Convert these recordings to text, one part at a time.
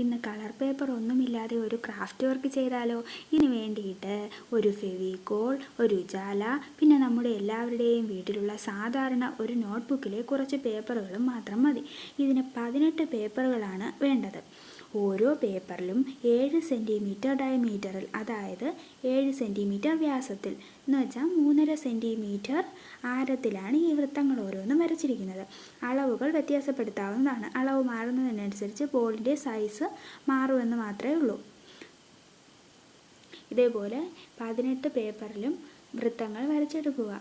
ഇന്ന് colour paper ഒന്നുമില്ലാതെ ഒരു ക്രാഫ്റ്റ് വർക്ക് ചെയ്താലോ? ഇതിന് വേണ്ടിയിട്ട് ഒരു ഫെവിക്കോൾ, ഒരു ഉജാല, പിന്നെ നമ്മുടെ എല്ലാവരുടെയും വീട്ടിലുള്ള സാധാരണ ഒരു നോട്ട്ബുക്കിലെ കുറച്ച് പേപ്പറുകളും മാത്രം മതി. ഇതിന് 18 പേപ്പറുകളാണ് വേണ്ടത്. ഓരോ പേപ്പറിലും 7 സെൻറ്റിമീറ്റർ ഡയമീറ്ററിൽ, അതായത് 7 സെൻറ്റിമീറ്റർ വ്യാസത്തിൽ എന്ന് വെച്ചാൽ 3.5 സെൻറ്റിമീറ്റർ ആരത്തിലാണ് ഈ വൃത്തങ്ങൾ ഓരോന്നും വരച്ചിരിക്കുന്നത്. അളവുകൾ വ്യത്യാസപ്പെടുത്താവുന്നതാണ്. അളവ് മാറുന്നതിനനുസരിച്ച് ബോളിൻ്റെ സൈസ് മാറുമെന്ന് മാത്രമേ ഉള്ളൂ. ഇതേപോലെ 18 പേപ്പറിലും വൃത്തങ്ങൾ വരച്ചെടുക്കുക.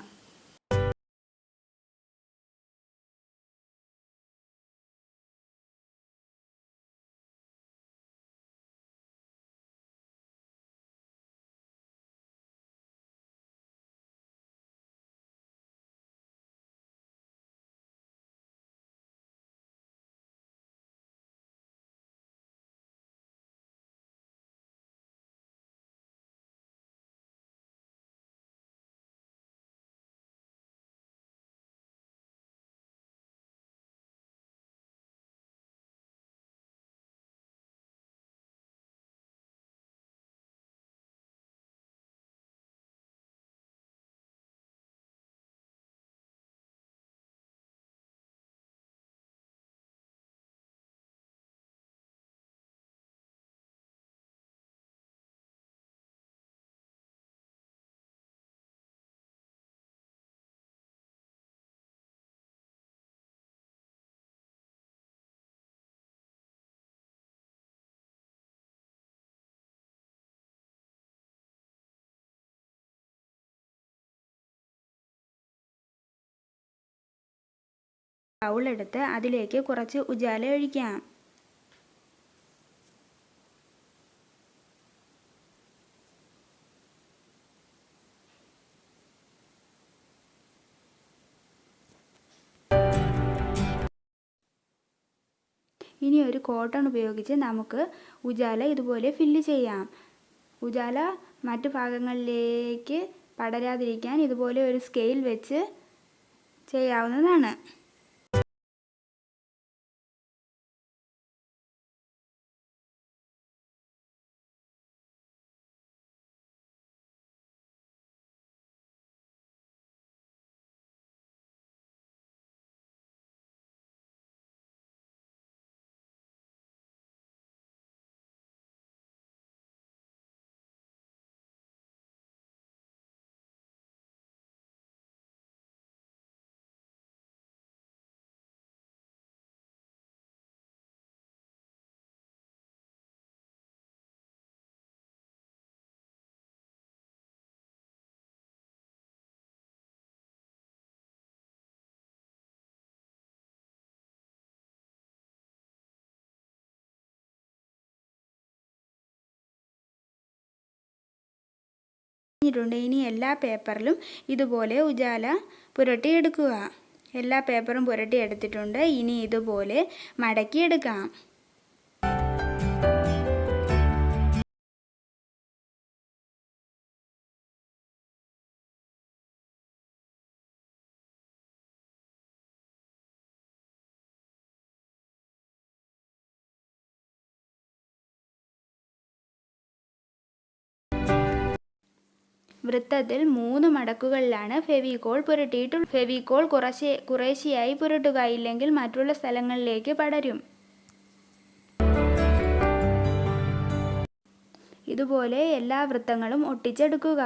ബൗളെടുത്ത് അതിലേക്ക് കുറച്ച് ഉജാല ഒഴിക്കാം. ഇനി ഒരു കോട്ടൺ ഉപയോഗിച്ച് നമുക്ക് ഉജാല ഇതുപോലെ ഫില്ല് ചെയ്യാം. ഉജാല മറ്റു ഭാഗങ്ങളിലേക്ക് പടരാതിരിക്കാൻ ഇതുപോലെ ഒരു സ്കെയിൽ വെച്ച് ചെയ്യാവുന്നതാണ്. ഇനി എല്ലാ പേപ്പറിലും ഇതുപോലെ ഉജാല പുരട്ടിയെടുക്കുക. എല്ലാ പേപ്പറും പുരട്ടിയെടുത്തിട്ടുണ്ട്. ഇനി ഇതുപോലെ മടക്കിയെടുക്കാം. വൃത്തത്തിൽ 3 മടക്കുകളിലാണ് ഫെവിക്കോൾ പുരട്ടിയിട്ടുള്ളത്. ഫെവിക്കോൾ കുറേശ്ശെയായി പുരട്ടുക, ഇല്ലെങ്കിൽ മറ്റുള്ള സ്ഥലങ്ങളിലേക്ക് പടരും. ഇതുപോലെ എല്ലാ വൃത്തങ്ങളും ഒട്ടിച്ചെടുക്കുക.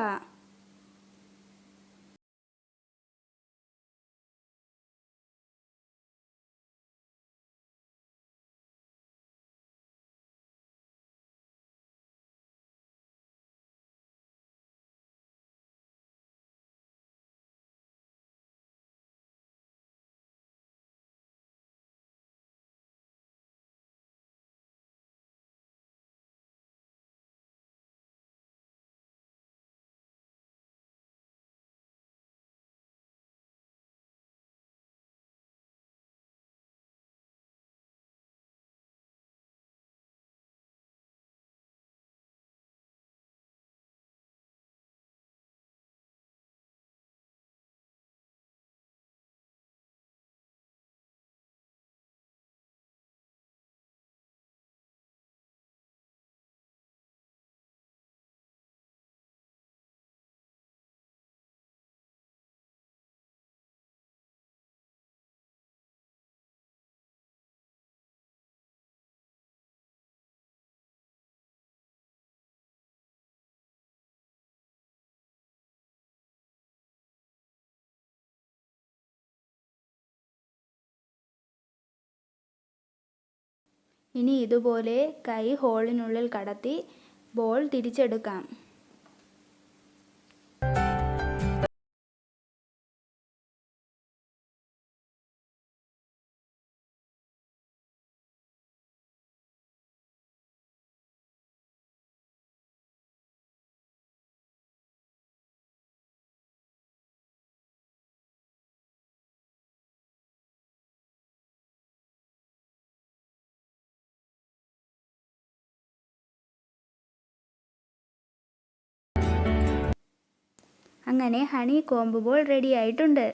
ഇനി ഇതുപോലെ കൈ ഹോളിനുള്ളിൽ കടത്തി ബോൾ തിരിച്ചെടുക്കാം. അങ്ങനെ ഹണി കോംബ് ബോൾ റെഡി ആയിട്ടുണ്ട്.